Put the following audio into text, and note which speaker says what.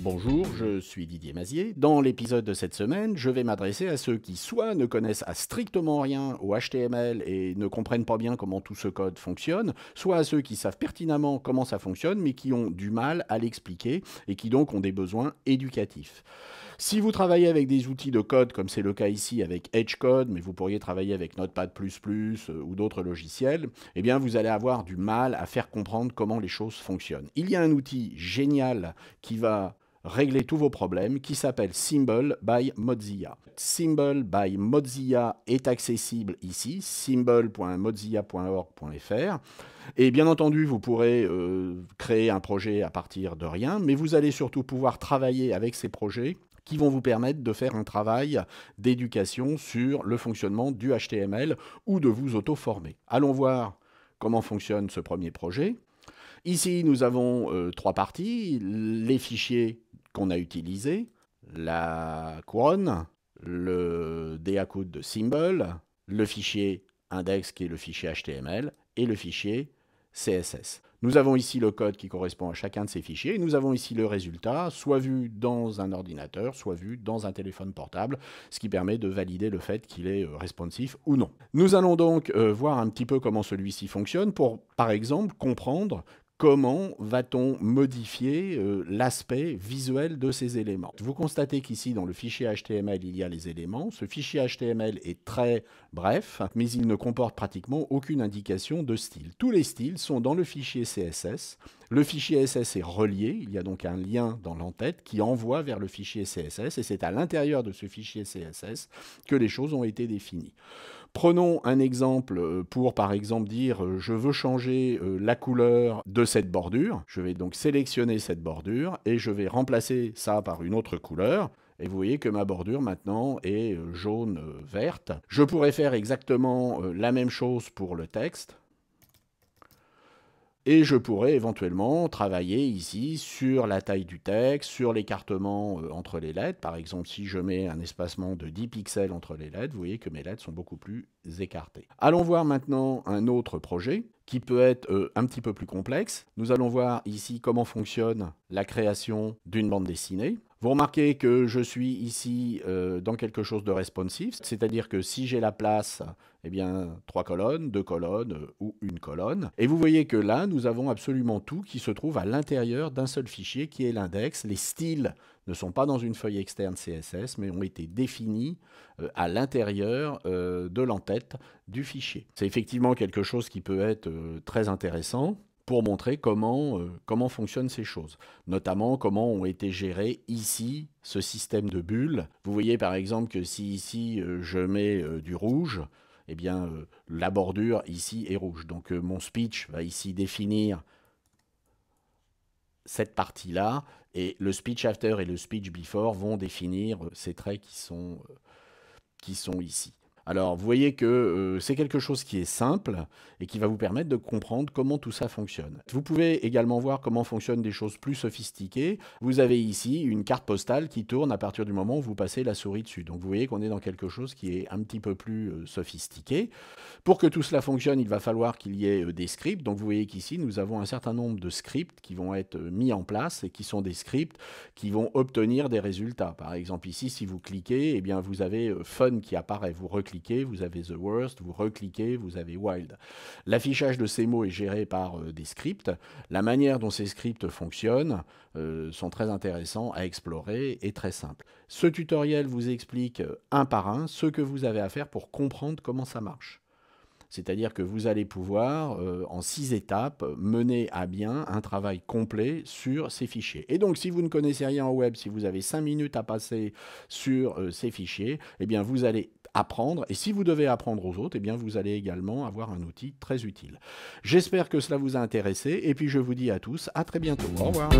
Speaker 1: Bonjour, je suis Didier Mazier. Dans l'épisode de cette semaine, je vais m'adresser à ceux qui soit ne connaissent à strictement rien au HTML et ne comprennent pas bien comment tout ce code fonctionne, soit à ceux qui savent pertinemment comment ça fonctionne mais qui ont du mal à l'expliquer et qui donc ont des besoins éducatifs. Si vous travaillez avec des outils de code, comme c'est le cas ici avec Edgecode, mais vous pourriez travailler avec Notepad++ ou d'autres logiciels, eh bien vous allez avoir du mal à faire comprendre comment les choses fonctionnent. Il y a un outil génial qui va régler tous vos problèmes, qui s'appelle Symbol by Mozilla. Symbol by Mozilla est accessible ici, symbol.mozilla.org.fr. Et bien entendu, vous pourrez créer un projet à partir de rien, mais vous allez surtout pouvoir travailler avec ces projets qui vont vous permettre de faire un travail d'éducation sur le fonctionnement du HTML ou de vous auto-former. Allons voir comment fonctionne ce premier projet. Ici, nous avons trois parties, les fichiers qu'on a utilisés, la couronne, le DA-code de symbol, le fichier index qui est le fichier HTML et le fichier CSS. Nous avons ici le code qui correspond à chacun de ces fichiers et nous avons ici le résultat, soit vu dans un ordinateur, soit vu dans un téléphone portable, ce qui permet de valider le fait qu'il est responsif ou non. Nous allons donc voir un petit peu comment celui-ci fonctionne pour, par exemple, comprendre comment va-t-on modifier l'aspect visuel de ces éléments. Vous constatez qu'ici, dans le fichier HTML, il y a les éléments. Ce fichier HTML est très bref, mais il ne comporte pratiquement aucune indication de style. Tous les styles sont dans le fichier CSS. Le fichier CSS est relié, il y a donc un lien dans l'entête qui envoie vers le fichier CSS, et c'est à l'intérieur de ce fichier CSS que les choses ont été définies. Prenons un exemple pour, par exemple, dire je veux changer la couleur de cette bordure. Je vais donc sélectionner cette bordure et je vais remplacer ça par une autre couleur. Et vous voyez que ma bordure maintenant est jaune-verte. Je pourrais faire exactement la même chose pour le texte. Et je pourrais éventuellement travailler ici sur la taille du texte, sur l'écartement entre les lettres. Par exemple, si je mets un espacement de 10 pixels entre les lettres, vous voyez que mes lettres sont beaucoup plus écartées. Allons voir maintenant un autre projet qui peut être un petit peu plus complexe. Nous allons voir ici comment fonctionne la création d'une bande dessinée. Vous remarquez que je suis ici dans quelque chose de responsive, c'est-à-dire que si j'ai la place, eh bien 3 colonnes, 2 colonnes ou une colonne. Et vous voyez que là, nous avons absolument tout qui se trouve à l'intérieur d'un seul fichier qui est l'index. Les styles ne sont pas dans une feuille externe CSS, mais ont été définis à l'intérieur de l'entête du fichier. C'est effectivement quelque chose qui peut être très intéressant pour montrer comment fonctionnent ces choses, notamment comment ont été gérés ici ce système de bulles. Vous voyez par exemple que si ici je mets du rouge, eh bien la bordure ici est rouge. Donc mon speech va ici définir cette partie-là, et le speech after et le speech before vont définir ces traits qui sont ici. Alors, vous voyez que c'est quelque chose qui est simple et qui va vous permettre de comprendre comment tout ça fonctionne. Vous pouvez également voir comment fonctionnent des choses plus sophistiquées. Vous avez ici une carte postale qui tourne à partir du moment où vous passez la souris dessus. Donc, vous voyez qu'on est dans quelque chose qui est un petit peu plus sophistiqué. Pour que tout cela fonctionne, il va falloir qu'il y ait des scripts. Donc, vous voyez qu'ici, nous avons un certain nombre de scripts qui vont être mis en place et qui sont des scripts qui vont obtenir des résultats. Par exemple, ici, si vous cliquez, eh bien, vous avez Fun qui apparaît. Vous recliquez, vous avez The Worst, vous recliquez, vous avez Wild. L'affichage de ces mots est géré par des scripts. La manière dont ces scripts fonctionnent sont très intéressants à explorer et très simples. Ce tutoriel vous explique un par un ce que vous avez à faire pour comprendre comment ça marche. C'est-à-dire que vous allez pouvoir, en 6 étapes, mener à bien un travail complet sur ces fichiers. Et donc, si vous ne connaissez rien en web, si vous avez 5 minutes à passer sur ces fichiers, eh bien, vous allez apprendre. Et si vous devez apprendre aux autres, eh bien, vous allez également avoir un outil très utile. J'espère que cela vous a intéressé. Et puis, je vous dis à tous, à très bientôt. Au revoir.